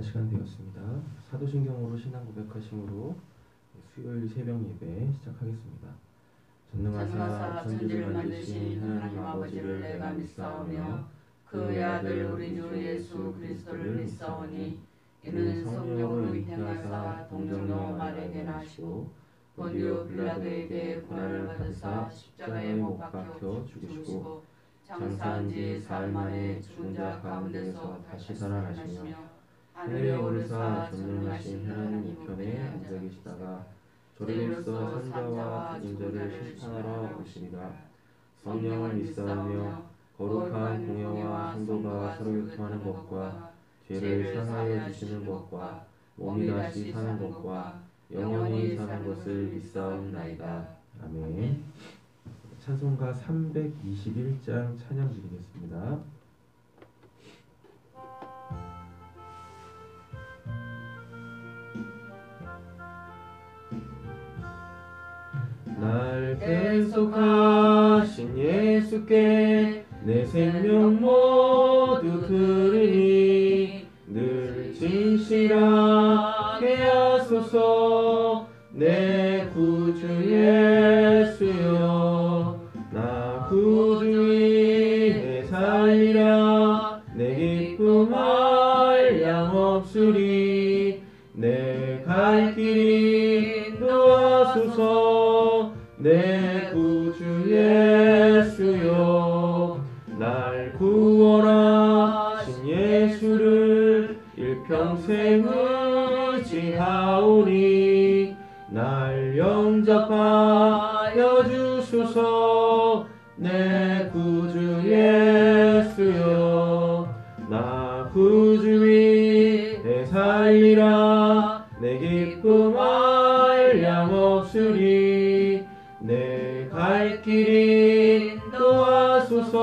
기도하는 시간 되었습니다. 사도신경으로 신앙 고백하심으로 수요일 새벽 예배 시작하겠습니다. 전능하사 천지를 만드신 하나님 아버지를 내가 믿사오며 그 외아들 우리 주 예수 그리스도를 믿사오니 이는 성령으로 잉태하사 동정녀 마리아에게 나시고 본디오 빌라도에게 고난을 받으사 십자가에 못 박혀 죽으시고 장사한 지 사흘 만에 죽은 자 가운데서 다시 살아나시며 하늘에 오르사 전능하신 하나님 우편에 앉아 계시다가 저리로서 산자와 인자를 심판하러 오시리라. 성령을 믿사오며 거룩한 공예와 성도가 서로 교통하는 것과 죄를 사하여 주시는 것과 몸이 다시 사는 것과 영원히 사는 것을 믿사옵나이다. 아멘. 찬송가 321장 찬양 드리겠습니다. 날 대속하신 예수께 내 생명 모두 드리니 늘 진실하게 하소서. 내 구주 예수여 나 구주 위에 살리라. 내 기쁨 한량없으리. 내 갈 길이 인도하소서. 내 구주 예수여 날 구원하신 예수를 일평생 의지하오니 날 영접하여 주소서. 내 구주 예수여 나 구주 위에 살리라. 내 기쁨 한량없으리. 내 갈 길이 인도하소서.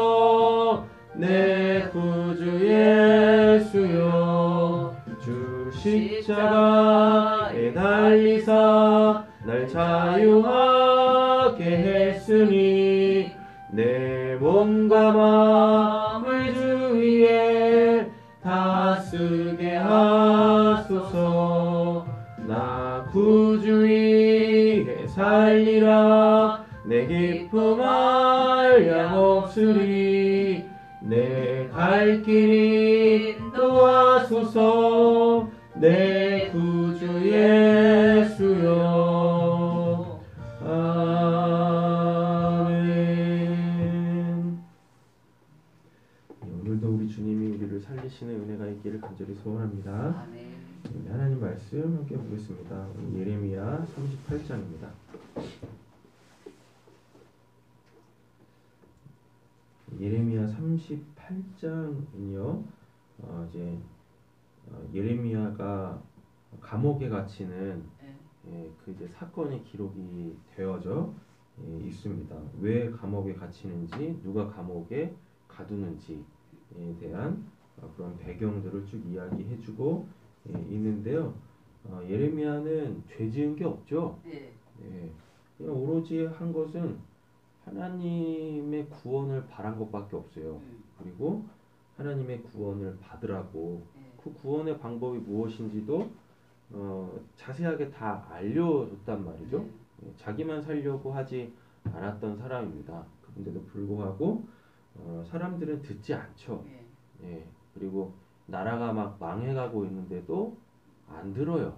내 구주 예수여 주 십자가에 달리사 날 자유하게 했으니 내 몸과 마음을 주 위에 다 쓰게 하소서. 나 구주 위에 살리라. 내 기쁨 한량없으리. 내 갈 길이 인도하소서. 내 구주 예수여 아멘. 오늘도 우리 주님이 우리를 살리시는 은혜가 있기를 간절히 소원합니다. 아멘. 하나님 말씀 함께 보겠습니다. 예레미야 38장입니다. 예레미야 38장은요, 예레미야가 감옥에 갇히는 그 이제 사건의 기록이 되어져 있습니다. 왜 감옥에 갇히는지, 누가 감옥에 가두는지에 대한 그런 배경들을 쭉 이야기해주고 있는데요. 예레미야는 죄 지은 게 없죠. 그냥 오로지 한 것은 하나님의 구원을 바란 것밖에 없어요. 그리고 하나님의 구원을 받으라고 그 구원의 방법이 무엇인지도 자세하게 다 알려줬단 말이죠. 자기만 살려고 하지 않았던 사람입니다. 그런데도 불구하고 사람들은 듣지 않죠. 그리고 나라가 막 망해가고 있는데도 안 들어요.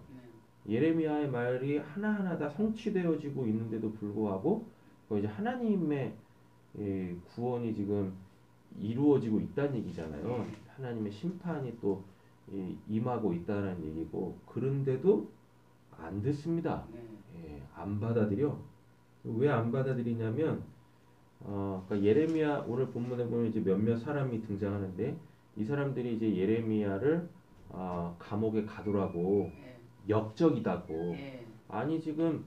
예레미야의 말이 하나하나 다 성취되어지고 있는데도 불구하고 이제 하나님의 구원이 지금 이루어지고 있다는 얘기잖아요. 하나님의 심판이 또 임하고 있다는 얘기고, 그런데도 안 듣습니다. 안 받아들여. 왜 안 받아들이냐면 그러니까 예레미야 오늘 본문에 보면 이제 몇몇 사람이 등장하는데, 이 사람들이 이제 예레미야를 감옥에 가두라고 역적이다고. 아니 지금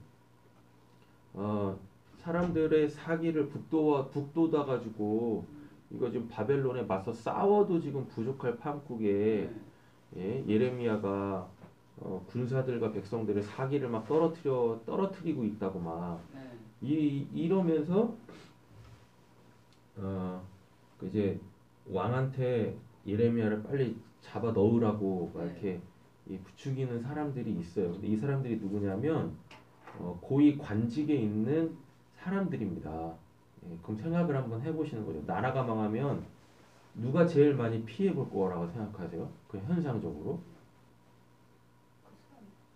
사람들의 사기를 북돋아 가지고 이거 지금 바벨론에 맞서 싸워도 지금 부족할 판국에 예레미야가 군사들과 백성들의 사기를 막 떨어뜨리고 있다고 막 이러면서 이제 왕한테 예레미야를 빨리 잡아 넣으라고 막 이렇게 이 부추기는 사람들이 있어요. 근데 이 사람들이 누구냐면 고위 관직에 있는 사람들입니다. 예, 그럼 생각을 한번 해보시는 거죠. 나라가 망하면 누가 제일 많이 피해 볼 거라고 생각하세요? 그 현상적으로.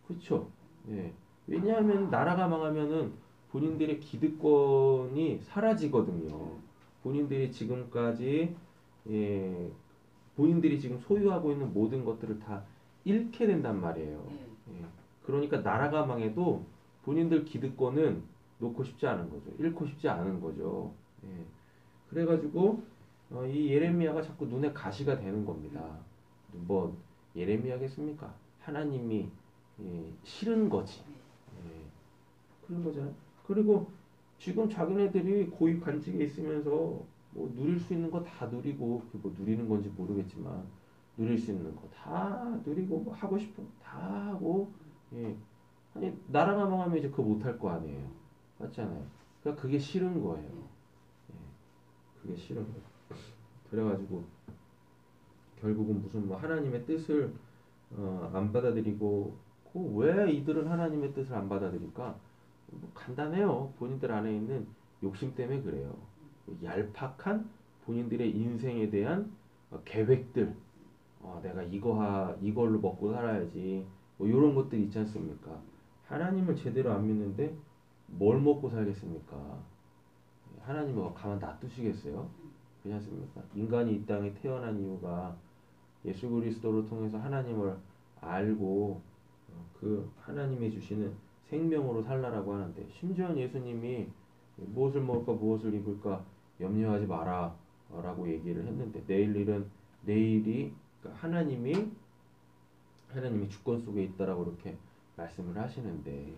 그렇죠. 예. 왜냐하면 나라가 망하면은 본인들의 기득권이 사라지거든요. 본인들이 지금까지 예, 본인들이 지금 소유하고 있는 모든 것들을 다 잃게 된단 말이에요. 예. 그러니까 나라가 망해도 본인들 기득권은 놓고 싶지 않은 거죠. 잃고 싶지 않은 거죠. 예. 그래가지고 이 예레미야가 자꾸 눈에 가시가 되는 겁니다. 뭐 예레미야겠습니까? 하나님이 싫은 거지. 예, 그런 거잖아요. 그리고 지금 자기네들이 고위 관직에 있으면서 뭐 누릴 수 있는 거 다 누리고 그뭐 누리는 건지 모르겠지만 누릴 수 있는 거 다 누리고 뭐 하고 싶은 거 다 하고 예. 아니 나라가 망하면 이제 그거 못할 거 아니에요. 맞잖아요. 그러니까 그게 싫은 거예요. 예, 그게 싫은 거예요. 그래가지고 결국은 무슨 뭐 하나님의 뜻을 안 받아들이고 왜 이들은 하나님의 뜻을 안 받아들일까? 뭐 간단해요. 본인들 안에 있는 욕심 때문에 그래요. 얄팍한 본인들의 인생에 대한 계획들. 내가 이걸로 먹고 살아야지. 뭐 이런 것들 있지 않습니까? 하나님을 제대로 안 믿는데 뭘 먹고 살겠습니까? 하나님을 가만 놔두시겠어요? 그렇지 않습니까? 인간이 이 땅에 태어난 이유가 예수 그리스도를 통해서 하나님을 알고 그 하나님이 주시는 생명으로 살라라고 하는데 심지어 예수님이 무엇을 먹을까 무엇을 입을까 염려하지 마라 라고 얘기를 했는데 내일 일은 내일이 그러니까 하나님이 주권 속에 있다라고 이렇게 말씀을 하시는데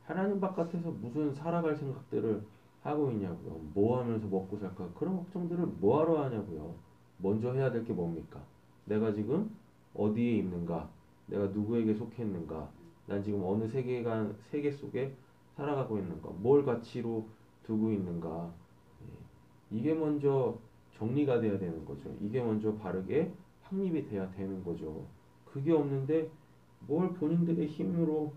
하나님 바깥에서 무슨 살아갈 생각들을 하고 있냐고요. 뭐 하면서 먹고 살까 그런 걱정들을 뭐하러 하냐고요. 먼저 해야 될 게 뭡니까? 내가 지금 어디에 있는가? 내가 누구에게 속해 있는가? 난 지금 어느 세계 속에 살아가고 있는가? 뭘 가치로 두고 있는가? 예. 이게 먼저 정리가 돼야 되는 거죠. 이게 먼저 바르게 확립이 돼야 되는 거죠. 그게 없는데 뭘 본인들의 힘으로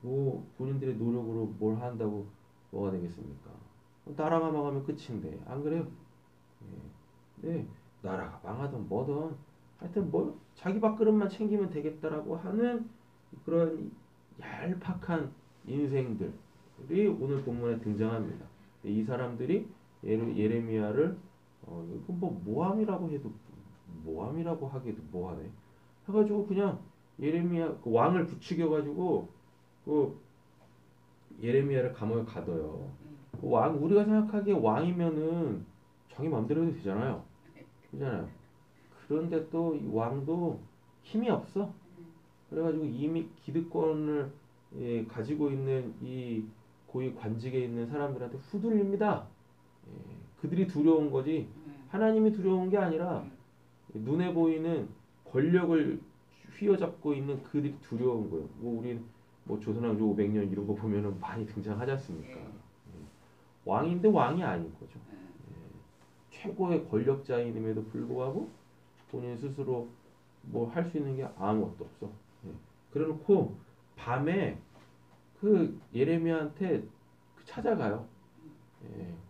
뭐 본인들의 노력으로 뭘 한다고 뭐가 되겠습니까? 나라가 망하면 끝인데 안 그래요? 예. 네, 나라가 망하든 뭐든 하여튼 뭐 자기 밥그릇만 챙기면 되겠다라고 하는 그런 얄팍한 인생들이 오늘 본문에 등장합니다. 이 사람들이 예레미야를 이거 뭐 모함이라고 하기도 뭐하네. 해가지고 그냥 예레미야 그 왕을 부추겨가지고 그 예레미야를 감옥에 가둬요. 그 왕 우리가 생각하기에 왕이면은 자기 마음대로 해도 되잖아요. 그잖아요. 그런데 또 이 왕도 힘이 없어. 그래가지고 이미 기득권을 가지고 있는 이 고위 관직에 있는 사람들한테 후들립니다. 그들이 두려운 거지 하나님이 두려운 게 아니라 눈에 보이는 권력을 휘어잡고 있는 그들이 두려운 거예요. 뭐 우리 뭐 조선왕조 500년 이런 거 보면은 많이 등장하지 않습니까? 왕인데 왕이 아닌 거죠. 최고의 권력자임에도 불구하고 본인 스스로 뭐 할 수 있는 게 아무것도 없어. 그래놓고 밤에 그 예레미야한테 찾아가요.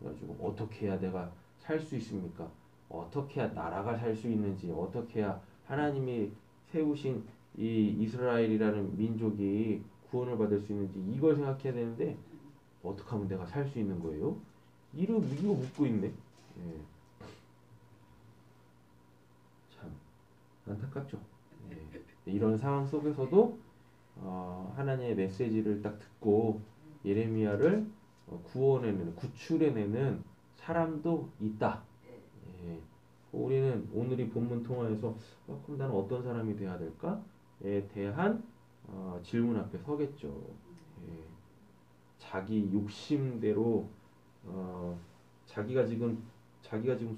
그래가지고 어떻게 해야 내가 살 수 있습니까? 어떻게 해야 나라가 살 수 있는지, 어떻게 해야 하나님이 세우신 이 이스라엘이라는 민족이 구원을 받을 수 있는지 이걸 생각해야 되는데 어떻게 하면 내가 살 수 있는 거예요? 이거 묻고 있네. 예. 참 안타깝죠. 이런 상황 속에서도 하나님의 메시지를 딱 듣고 예레미야를 구출해내는 사람도 있다. 예. 우리는 오늘 이 본문 통화에서 그럼 나는 어떤 사람이 돼야 될까에 대한 질문 앞에 서겠죠. 예. 자기 욕심대로 자기가 지금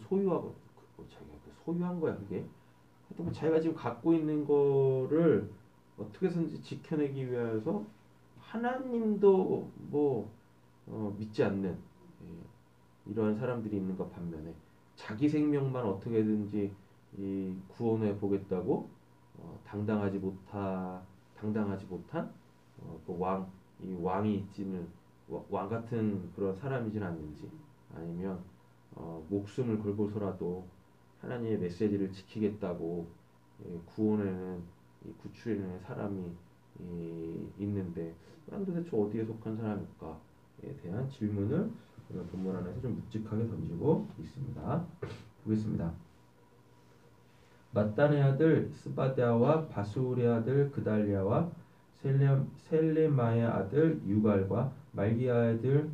소유하고 자기가 소유한 거야 그게. 하여튼 자기가 지금 갖고 있는 거를 어떻게든지 지켜내기 위해서 하나님도 믿지 않는 이러한 사람들이 있는 것 반면에 자기 생명만 어떻게든지 구원해 보겠다고 당당하지 못한 이 왕이 있지는 왕 같은 그런 사람이진 않는지 아니면 목숨을 걸고서라도 하나님의 메시지를 지키겠다고 구원에는 구출에는 사람이 있는데 난 도대체 어디에 속한 사람일까에 대한 질문을 오늘 본문 안에서 좀 묵직하게 던지고 있습니다. 보겠습니다. 맏단의 아들 스바랴와 바수울의 아들 그달랴와 셀레마의 아들 유갈과 말기야의 아들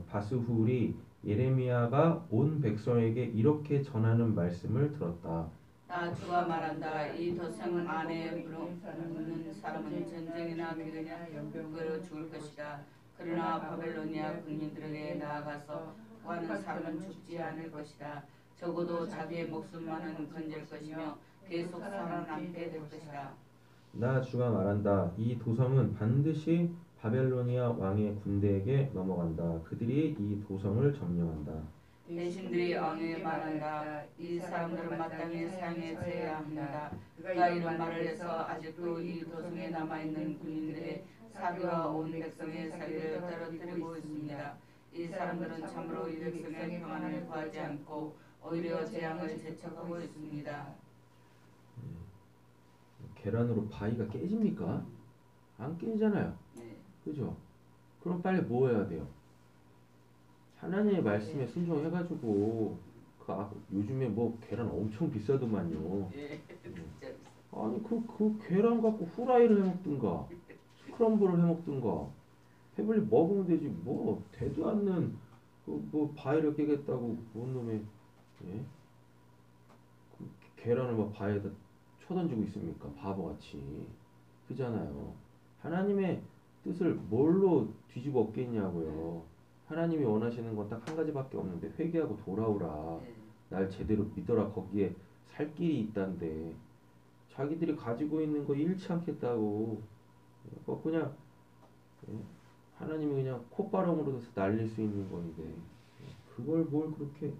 바스훌이 예레미야가 온 백성에게 이렇게 전하는 말씀을 들었다. 나 주가 말한다. 이 도성 안에 묻는 사람은 전쟁이나 기근이나 병으로 죽을 것이다. 그러나 바벨로니아 군인들에게 나아가서 구하는 사람은 죽지 않을 것이다. 적어도 자기의 목숨만은 건질 것이며 계속 살아남게 될 것이다. 나 주가 말한다. 이 도성은 반드시 바벨로니아 왕의 군대에게 넘어간다. 그들이 이 도성을 점령한다. 대신들이 왕에게 말한다. 이 사람들은 마땅히 사형해져야 합니다. 그가 이런 말을 해서 아직도 이 도성에 남아있는 군인들의 사기와 온 백성의 사기를 떨어뜨리고 있습니다. 이 사람들은 참으로 이 백성의 평안을 구하지 않고 오히려 재앙을 재촉하고 있습니다. 계란으로 바위가 깨집니까? 안 깨지잖아요. 네. 그죠? 그럼 빨리 뭐 해야 돼요? 하나님의 말씀에 순종해가지고 요즘에 뭐 계란 엄청 비싸더만요. 아니 그 계란 갖고 후라이를 해먹든가 스크럼블을 해먹든가 해블리 먹으면 되지 뭐 되도 않는 뭐 바위를 깨겠다고 뭔 놈의 그 계란을 막 바위에다 쳐던지고 있습니까? 바보같이. 그잖아요. 하나님의 뜻을 뭘로 뒤집어 엎겠냐고요. 하나님이 원하시는 건 딱 한 가지밖에 없는데 회개하고 돌아오라. 날 제대로 믿어라. 거기에 살 길이 있단데 자기들이 가지고 있는 거 잃지 않겠다고 그냥 하나님이 그냥 콧바람으로 날릴 수 있는 건데 그걸 뭘 그렇게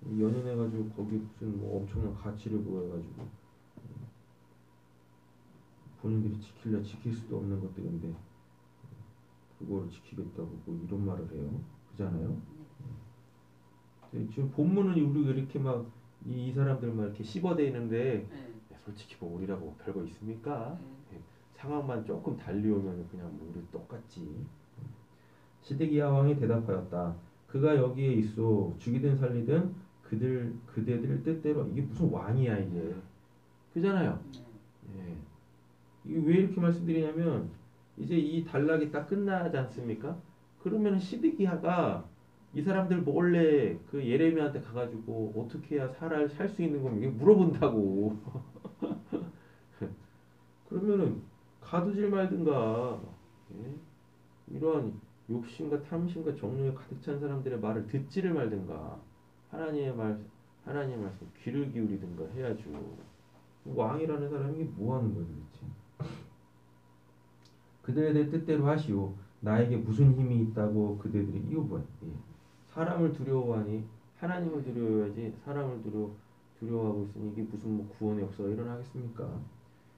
연연해가지고 거기 무슨 뭐 엄청난 가치를 구해가지고 본인들이 지킬래 지킬 수도 없는 것들인데 그거를 지키겠다고 뭐 이런 말을 해요. 그잖아요. 지금 본문은 우리가 이렇게 막 이 사람들만 이렇게 씹어대는데 솔직히 뭐 우리라고 별거 있습니까? 상황만 조금 달리오면 그냥 뭐 우리 똑같지. 시드기야 왕이 대답하였다. 그가 여기에 있어 죽이든 살리든 그대들 뜻대로. 이게 무슨 왕이야 이게. 그잖아요. 이게 왜 이렇게 말씀드리냐면 이제 이 단락이 딱 끝나지 않습니까? 그러면 시드기야가 이 사람들 몰래 그 예레미야한테 가가지고 어떻게 해야 살 수 있는 겁니까? 물어본다고. 그러면은 가두질 말든가. 이런 욕심과 탐심과 정욕에 가득 찬 사람들의 말을 듣지를 말든가. 하나님의 말씀 귀를 기울이든가 해야죠. 왕이라는 사람이 뭐 하는 거야 도대체? 그들의 뜻대로 하시오. 나에게 무슨 힘이 있다고 그대들이 이거 뭐야? 사람을 두려워하니 하나님을 두려워해야지. 사람을 두려워하고 있으니 이게 무슨 뭐 구원의 역사가 일어나겠습니까?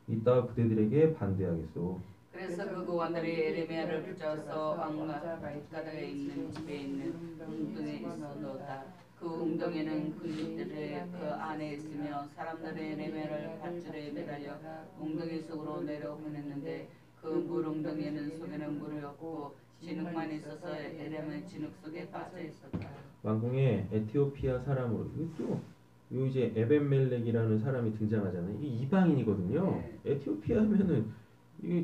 이따 그대들에게 반대하겠소. 그래서 그 고관들이 예레미야를 붙잡아서 왕가에 있는 집에 있는 웅덩이에 있어 넣었다. 그 웅덩이는 군인들의 그 안에 있으며 사람들의 예레미야를 밧줄에 매달려 웅덩이 속으로 내려보냈는데 그 물 웅덩이는 속에는 물이 없고 진흙만 있어서 예레미야 진흙 속에 빠져 있었다. 왕궁에 에티오피아 사람으로 이것도 요 이제 에벤멜렉이라는 사람이 등장하잖아요. 이게 이방인이거든요. 에티오피아면은 이게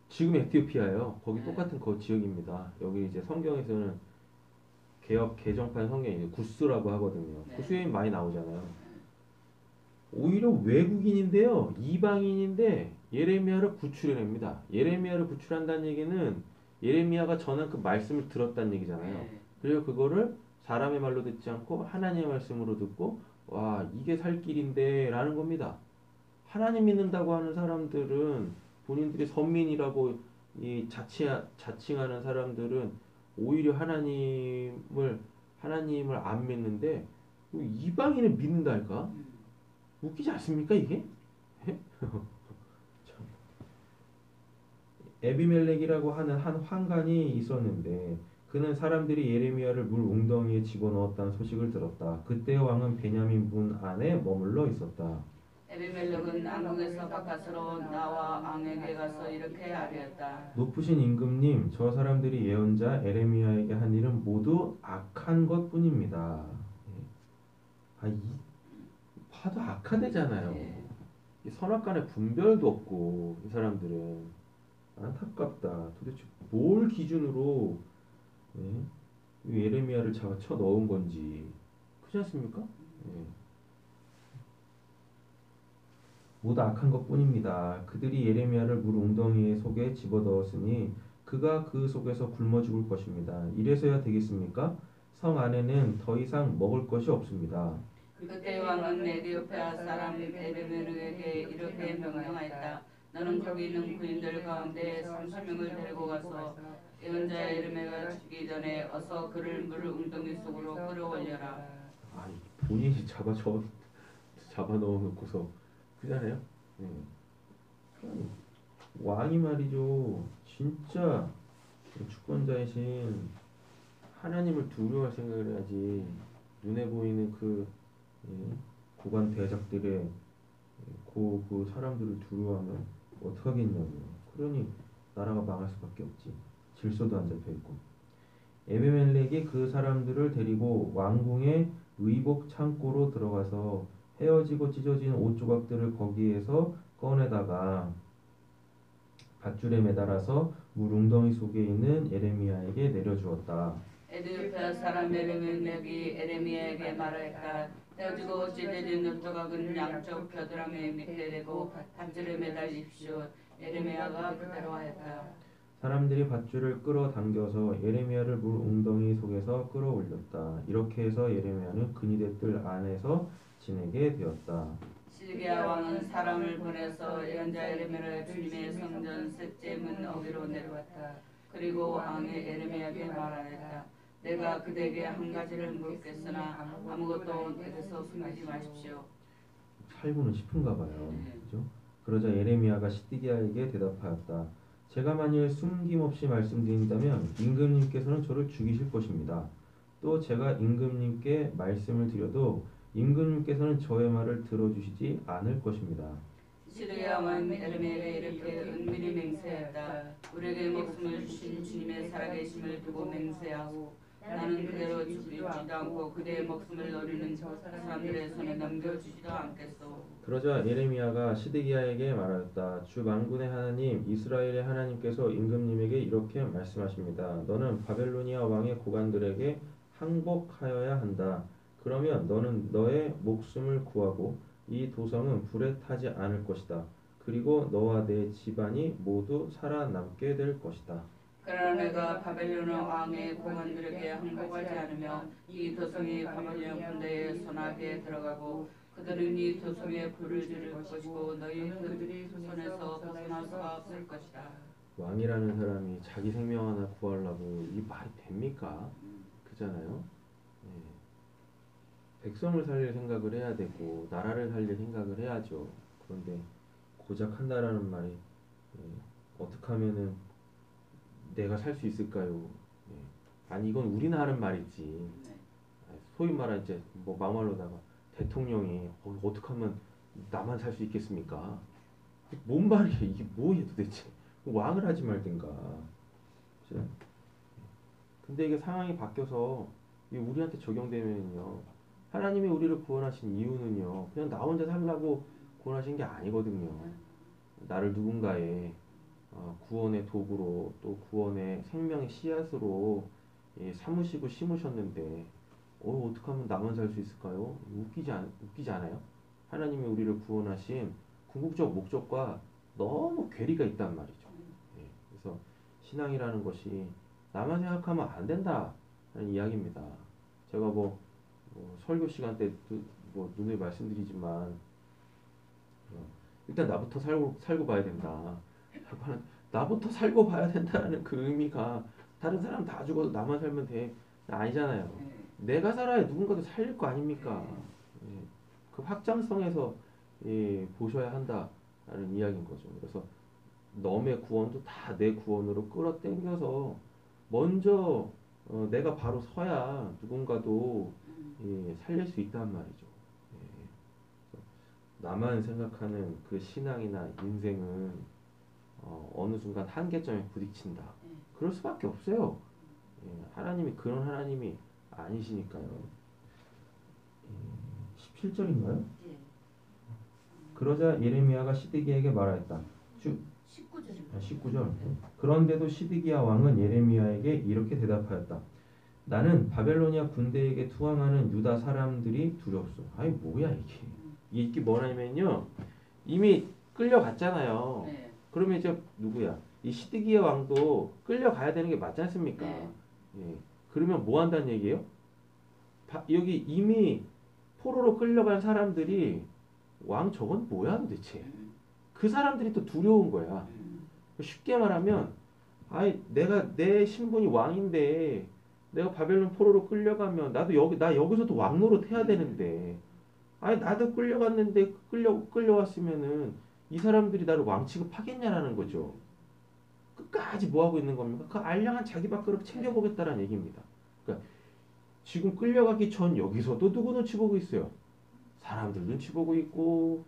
지금 에티오피아예요. 거기 똑같은 그 지역입니다. 여기 이제 성경에서는 개정판 성경에 구스라고 하거든요. 구스에 많이 나오잖아요. 오히려 외국인인데요. 이방인인데 예레미야를 구출해냅니다. 예레미야를 구출한다는 얘기는 예레미야가 전한 그 말씀을 들었다는 얘기잖아요. 그리고 그거를 사람의 말로 듣지 않고 하나님의 말씀으로 듣고 와 이게 살 길인데 라는 겁니다. 하나님 믿는다고 하는 사람들은 본인들이 선민이라고 자칭하는 사람들은 오히려 하나님을 안 믿는데 이방인을 믿는다 할까? 웃기지 않습니까 이게? 참. 에비멜렉이라고 하는 한 환관이 있었는데 그는 사람들이 예레미야를 물 웅덩이에 집어넣었다는 소식을 들었다. 그때 왕은 베냐민 문 안에 머물러 있었다. 에비멜렉은 왕궁에서 바깥으로 나와 왕에게 가서 이렇게 아뢰었다. 높으신 임금님, 저 사람들이 예언자 에레미야에게 한 일은 모두 악한 것뿐입니다. 예. 봐도 악하대잖아요. 예. 이 선악간에 분별도 없고 이 사람들은 안타깝다. 도대체 뭘 기준으로 예? 이 예레미야를 쳐 넣은 건지 그렇지 않습니까? 예. 모두 악한 것뿐입니다. 그들이 예레미야를 물 웅덩이 속에 집어넣었으니 그가 그 속에서 굶어 죽을 것입니다. 이래서야 되겠습니까? 성 안에는 더 이상 먹을 것이 없습니다. 그때 왕은 에디오피아 사람 에르메르에게 이렇게 명령하였다. 너는 거기 있는 군인들 가운데 30명을 데리고 가서 예언자 에르메가 죽기 전에 어서 그를 물 웅덩이 속으로 끌어올려라. 아니 본인이 잡아 넣어놓고서 그잖아요. 예. 아니, 왕이 말이죠. 진짜 주권자이신 하나님을 두려워할 생각을 해야지. 눈에 보이는 그 예, 고관 대작들의 그 사람들을 두려워하면 어떡하겠냐고요. 그러니 나라가 망할 수밖에 없지. 질서도 안 잡혀 있고. 에베멜렉이 그 사람들을 데리고 왕궁의 의복 창고로 들어가서 헤어지고 찢어진 옷 조각들을 거기에서 꺼내다가 밧줄에 매달아서 물 웅덩이 속에 있는 예레미야에게 내려주었다. 에디오피아 사람 에르메렉이 에레미야에게 말하였다. 헤어지고 찢어진 옷 조각은 양쪽 겨드랑이 밑에 대고 밧줄에 매달리십시오. 에레미야가 그대로 하였다. 사람들이 밧줄을 끌어당겨서 예레미야를 물 웅덩이 속에서 끌어올렸다. 이렇게 해서 예레미야는 그니대 뜰 안에서 지내게 되었다. 시드기야 왕은 사람을 보내서 예언자 에레미야를 주님의 성전 셋째 문 어귀로 내려왔다. 그리고 왕이 에레미야에게 말하였다. 내가 그대에게 한 가지를 물겠으나 아무것도 내게서 숨기지 마십시오. 살고는 싶은가 봐요. 그죠? 그러자 예레미야가 시드기야에게 대답하였다. 제가 만일 숨김없이 말씀드린다면 임금님께서는 저를 죽이실 것입니다. 또 제가 임금님께 말씀을 드려도 임금님께서는 저의 말을 들어주시지 않을 것입니다. 시드기야 왕은 에레미야에게 이렇게 은밀히 맹세했다. 우리에게 목숨을 주신 주님의 살아계심을 두고 맹세하고 나는 그대로 죽이지도 않고 그대의 목숨을 노리는 사람들의 손에 넘겨주지도 않겠소. 그러자 예레미야가 시드기야에게 말하였다. 주 만군의 하나님 이스라엘의 하나님께서 임금님에게 이렇게 말씀하십니다. 너는 바벨로니아 왕의 고관들에게 항복하여야 한다. 그러면 너는 너의 목숨을 구하고 이 도성은 불에 타지 않을 것이다. 그리고 너와 내 집안이 모두 살아남게 될 것이다. 그러나 내가 바벨론 왕의 고관들에게 항복하지 않으며 이 도성이 바벨론 군대의 손아귀에 들어가고 그들은 이 도성에 불을 지를 것이고 너희들이 손에서 벗어날 수가 없을 것이다. 왕이라는 사람이 자기 생명 하나 구하려고 이 말이 됩니까? 그잖아요. 예. 백성을 살릴 생각을 해야 되고 나라를 살릴 생각을 해야죠. 그런데 고작 한다라는 말이 어떻게 하면은 내가 살 수 있을까요? 예. 아니 이건 우리나 하는 말이지. 소위 말하는 이제 뭐 막말로다가 대통령이 어떻게 하면 나만 살 수 있겠습니까? 뭔 말이야 이게 뭐야 도대체? 왕을 하지 말든가. 그죠? 근데 이게 상황이 바뀌어서 이게 우리한테 적용되면요. 하나님이 우리를 구원하신 이유는요. 그냥 나 혼자 살라고 구원하신 게 아니거든요. 나를 누군가의 구원의 도구로 또 구원의 생명의 씨앗으로 삼으시고 심으셨는데 어떻게 하면 나만 살 수 있을까요? 웃기지 않아요? 하나님이 우리를 구원하신 궁극적 목적과 너무 괴리가 있단 말이죠. 예, 그래서 신앙이라는 것이 나만 생각하면 안 된다는 이야기입니다. 제가 설교 시간 때 누누이 말씀드리지만 일단 나부터 살고 봐야 된다. 나부터 살고 봐야 된다는 그 의미가 다른 사람 다 죽어도 나만 살면 돼 아니잖아요. 내가 살아야 누군가도 살릴 거 아닙니까? 예, 그 확장성에서 보셔야 한다는 하는 이야기인 거죠. 그래서 너의 구원도 다 내 구원으로 끌어당겨서 먼저 내가 바로 서야 누군가도 살릴 수 있단 말이죠. 예. 그래서 나만 생각하는 그 신앙이나 인생은 어느 순간 한계점에 부딪힌다. 그럴 수밖에 없어요. 예. 하나님이 그런 하나님이 아니시니까요. 17절인가요? 예. 그러자 예레미야가 시드기야에게 말하였다. 19절. 그런데도 시드기야 왕은 예레미야에게 이렇게 대답하였다. 나는 바벨로니아 군대에게 투항하는 유다 사람들이 두렵소. 아이 뭐야 이게. 이게 뭐냐면요. 이미 끌려갔잖아요. 네. 그러면 이제 누구야? 이 시드기야 왕도 끌려가야 되는 게 맞지 않습니까? 네. 예. 그러면 뭐 한다는 얘기예요? 여기 이미 포로로 끌려간 사람들이 왕 저건 뭐야 도대체? 그 사람들이 또 두려운 거야. 쉽게 말하면 아이 내가 내 신분이 왕인데 내가 바벨론 포로로 끌려가면 나 여기서도 왕 노릇 해야 되는데 아니 나도 끌려갔는데 끌려왔으면은 이 사람들이 나를 왕 취급하겠냐라는 거죠. 끝까지 뭐 하고 있는 겁니까? 그 알량한 자기 밥그릇 챙겨보겠다라는 얘기입니다. 그러니까 지금 끌려가기 전 여기서도 누구 눈치 보고 있어요? 사람들 눈치 보고 있고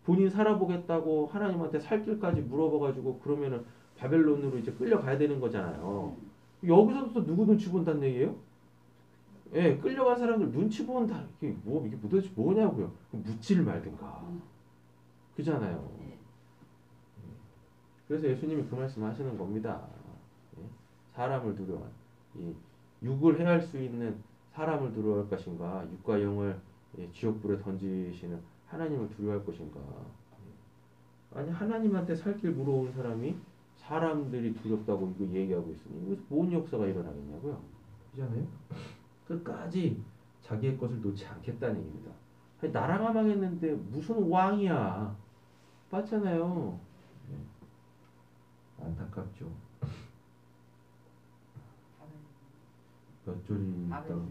본인 살아보겠다고 하나님한테 살 길까지 물어봐가지고 그러면은 바벨론으로 이제 끌려가야 되는 거잖아요. 여기서도 또 누구 눈치 본다는 얘기예요? 예, 끌려간 사람들 눈치 본다. 이게 도대체 뭐냐고요? 묻지를 말든가. 그잖아요. 그래서 예수님이 그 말씀 하시는 겁니다. 예? 사람을 두려워한. 육을 해할 수 있는 사람을 두려워할 것인가? 육과 영을 지옥불에 던지시는 하나님을 두려워할 것인가? 아니 하나님한테 살 길 물어온 사람이 사람들이 두렵다고 이거 얘기하고 있으니 이거 뭔 역사가 일어나겠냐고요? 그렇잖아요? 끝까지 자기의 것을 놓지 않겠다는 얘기입니다. 아니, 나라가 망했는데 무슨 왕이야? 맞잖아요. 안타깝죠. 몇 절이 있다고?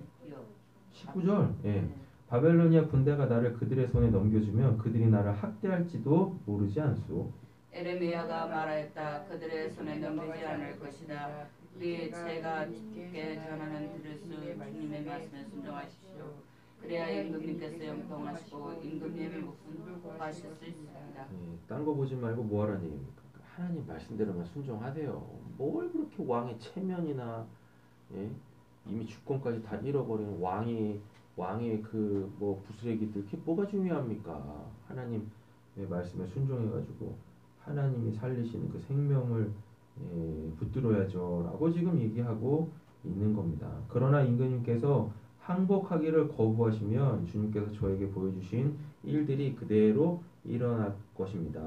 19절. 예. 바벨로니아 군대가 나를 그들의 손에 넘겨주면 그들이 나를 학대할지도 모르지 않소. 에레미야가 말하였다. 그들의 손에 넘기지 않을 것이다. 우리 제가 주께 전하는 들을 수 주님의 말씀에 순종하십시오. 그래야 임금님께서 영통하시고 임금님의 목숨 구하실 수 있습니다. 딴 거 보지 말고 뭐 하라는 얘기입니까? 하나님 말씀대로만 순종하세요. 뭘 그렇게 왕의 체면이나 이미 주권까지 다 잃어버린 왕의 그 뭐 부스레기들 그게 뭐가 중요합니까? 하나님의 말씀에 순종해가지고 하나님이 살리시는 그 생명을 붙들어야죠라고 지금 얘기하고 있는 겁니다. 그러나 임금님께서 항복하기를 거부하시면 주님께서 저에게 보여주신 일들이 그대로 일어날 것입니다.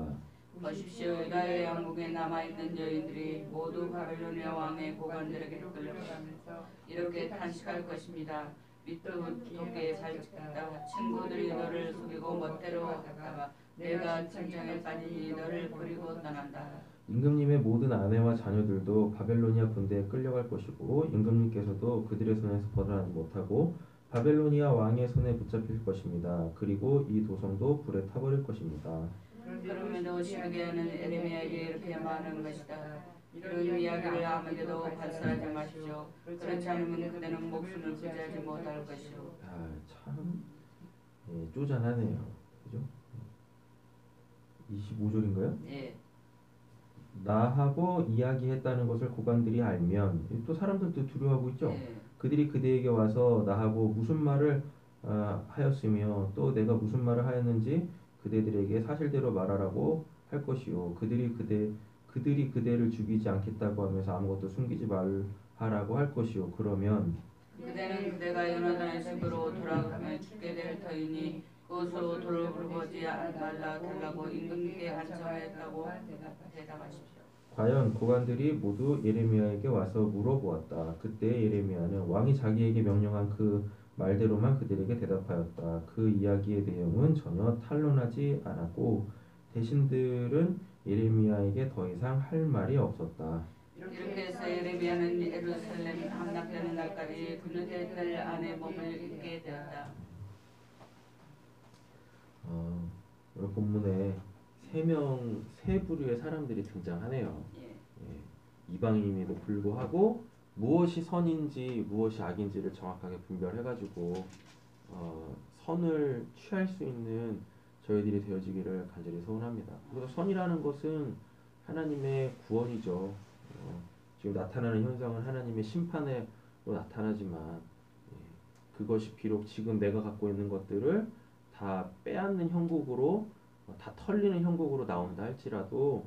보십시오. 유다의 양국에 남아있는 여인들이 모두 바벨로니아 왕의 고관들에게로 끌려가면서 이렇게 탄식할 것입니다. 밑도 도끼에 발찍다. 친구들이 너를 속이고 멋대로 하다가 내가 천정에 빠지니 너를 버리고 떠난다. 임금님의 모든 아내와 자녀들도 바벨로니아 군대에 끌려갈 것이고 임금님께서도 그들의 손에서 벗어나지 못하고 바벨로니아 왕의 손에 붙잡힐 것입니다. 그리고 이 도성도 불에 타버릴 것입니다. 그러므로 시드기야는 에레미야에게 이렇게 말하는 것이다. 이런 이야기를 아무에게도 발설하지 마십시오. 그렇지 않으면 그대는 목숨을 부지하지 못할 것이오. 참 쪼잔하네요. 그죠? 25절인가요? 예. 나하고 이야기했다는 것을 고관들이 알면 또 사람들도 두려워하고 있죠. 그들이 그대에게 와서 나하고 무슨 말을 하였으며 또 내가 무슨 말을 하였는지 그대들에게 사실대로 말하라고 할 것이요. 그들이 그대를 죽이지 않겠다고 하면서 아무것도 숨기지 말하라고 할 것이요. 그러면 그대는 그대가 요나단의 집으로 돌아가면 죽게 될 터이니 그것으로 돌을 굴보지 말라 달라고 임금님께 간청하였다고 대답하십시오. 과연 고관들이 모두 예레미야에게 와서 물어보았다. 그때 예레미야는 왕이 자기에게 명령한 그 말대로만 그들에게 대답하였다. 그 이야기의 내용은 전혀 탄론하지 않았고 대신들은 예레미야에게 더 이상 할 말이 없었다. 이렇게 해서 예레미야는 예루살렘 함락되는 날까지 그는 들 안에 몸을 잊게 되었다. 오늘 본문에 세 부류의 사람들이 등장하네요. 예. 예, 이방인임에도 불구하고 무엇이 선인지 무엇이 악인지를 정확하게 분별해가지고 선을 취할 수 있는 저희들이 되어지기를 간절히 소원합니다. 그래서 선이라는 것은 하나님의 구원이죠. 지금 나타나는 현상은 하나님의 심판으로 나타나지만 그것이 비록 지금 내가 갖고 있는 것들을 다 빼앗는 형국으로 다 털리는 형국으로 나온다 할지라도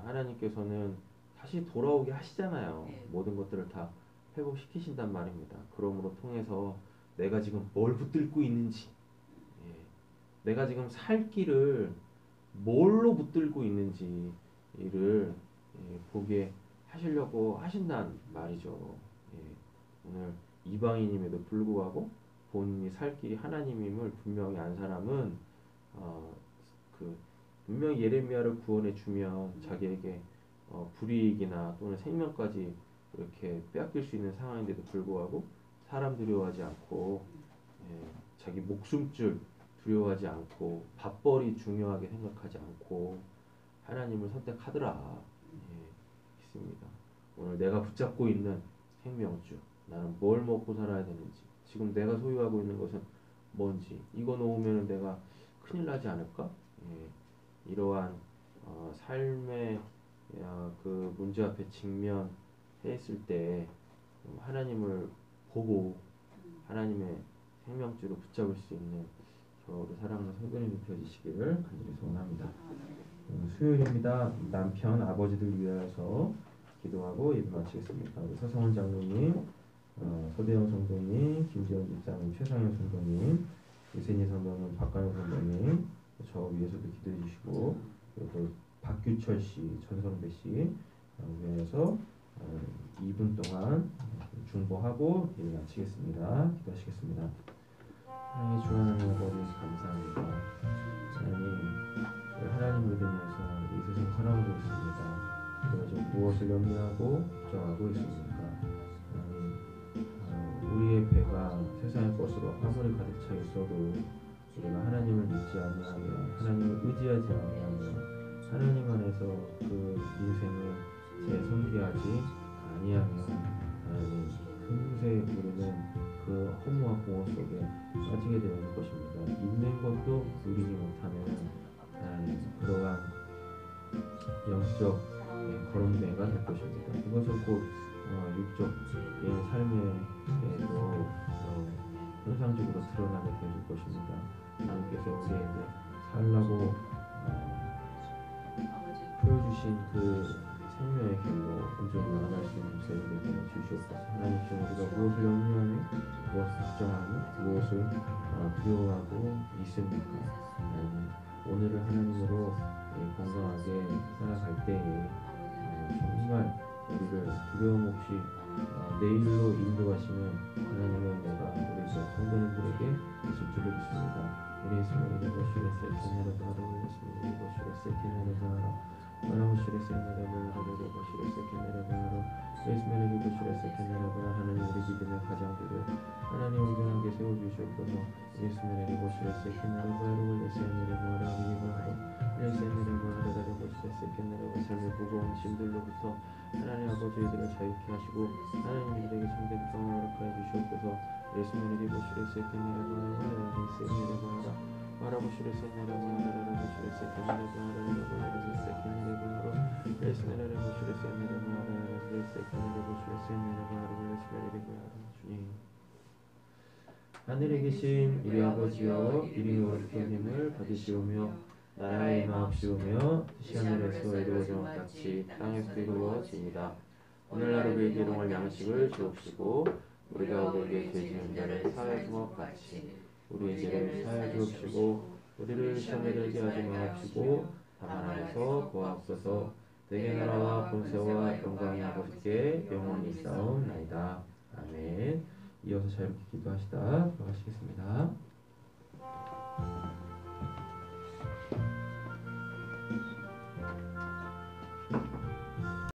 하나님께서는 다시 돌아오게 하시잖아요. 모든 것들을 다 회복시키신단 말입니다. 그러므로 통해서 내가 지금 뭘 붙들고 있는지, 내가 지금 살 길을 뭘로 붙들고 있는지를 보게 하시려고 하신단 말이죠. 오늘 이방인임에도 불구하고 본인이 살 길이 하나님임을 분명히 안 사람은 분명히 예레미야를 구원해 주면 자기에게 불이익이나 또는 생명까지 이렇게 빼앗길 수 있는 상황인데도 불구하고 사람 두려워하지 않고 자기 목숨줄 두려워하지 않고 밥벌이 중요하게 생각하지 않고 하나님을 선택하더라. 있습니다. 오늘 내가 붙잡고 있는 생명줄, 나는 뭘 먹고 살아야 되는지, 지금 내가 소유하고 있는 것은 뭔지, 이거 놓으면 내가 큰일 나지 않을까? 이러한 삶의 그 문제 앞에 직면했을 때 하나님을 보고 하나님의 생명줄을 붙잡을 수 있는 저를 사랑하는 성도님이 되어주시기를 간절히 소원합니다. 수요일입니다. 남편, 아버지들 위하여서 기도하고 예배 마치겠습니다. 우리 서성원 장로님, 서대영 성도님, 김지영 집사님, 최상현 성도님, 이세니 성도님, 박관호 성도님, 저 위해서도 기도해 주시고, 그리고 박규철 씨, 전성배 씨 위하여서 2분 동안 중보하고 예배 마치겠습니다. 기도하시겠습니다. 하나님의 주 하나님 아버지 감사합니다. 하나님 믿으면서 이 세상 살아가고 있습니다. 그래서 무엇을 염려하고 걱정하고 있습니까? 우리의 배가 세상의 것으로 아무리 가득 차 있어도 우리가 하나님을 믿지 아니하며 하나님을 의지하지 아니하며 하나님 안에서 그 인생을 재성기하지 아니하며 하나님 금세 우리는 그 허무와 공허 속에 빠지게 되는 것입니다. 있는 것도 누리지 못하는 그러한 영적 거론대가 될 것입니다. 그것은 곧 육적의 삶에도 현상적으로 드러나게 될 것입니다. 하나님께서 우리에게 살라고 보여주신 그 생명의 길로 온전히 나아갈 수 있는 저희들에게 주시옵소서. 하나님 지금 우리가 무엇을 염려하며 무엇을 걱정하며 무엇을 두려워하고 있습니까? 하나님 오늘을 하나님으로 건강하게 살아갈 때에 정말 우리를 두려움 없이 내일로 인도하시는 하나님의 은혜가 우리 성도님들에게 있을 줄을 믿습니다. 예수님의 이름으로 시레세키네라 바라보겠습니다. 이것으로 세키네라 바라보시레 세네라 바라보시레 세키네라 바라 예수님의 이름으로 세키네라 바라 하나님 우리 믿음의 가장들을 하나님 온전하게 세워주시옵소서. 예수님의 이름으로 세키네라 바라보시레 세네라 바라 삶의 무거운 짐들로부터 하나님 아버지들을 자유케 하시고 하나님들에게 참된 평안을 허락하여 주시옵소서. 예수님의 이름으로 세키네라 바라 바라보시레 세네라 바라보시레 세키네라 바라보시레 세키네라 바라 예수님의 이름으로 세네라 바라보시레 세키네라 바라 주님 하늘에 계신 우리 아버지여 이름이 거룩한 힘을 받으시오며 나라의 임하옵시오며 뜻이 하늘에서 이루어진 것 같이 땅에서도 이루어집니다. 오늘날 우리에게 일용할 양식을 주옵시고 우리가 우리에게 죄 지은 자를 사하여 준 것 같이 우리의 죄를 사하여 주옵시고 우리를 시험에 들게 하지 마옵시고 다만 안에서 구하옵소서. 내게 나라와 권세와 영광이 아버지께 영원히 있사옵나이다. 아멘. 이어서 자유롭게 기도하시다 들어가시겠습니다.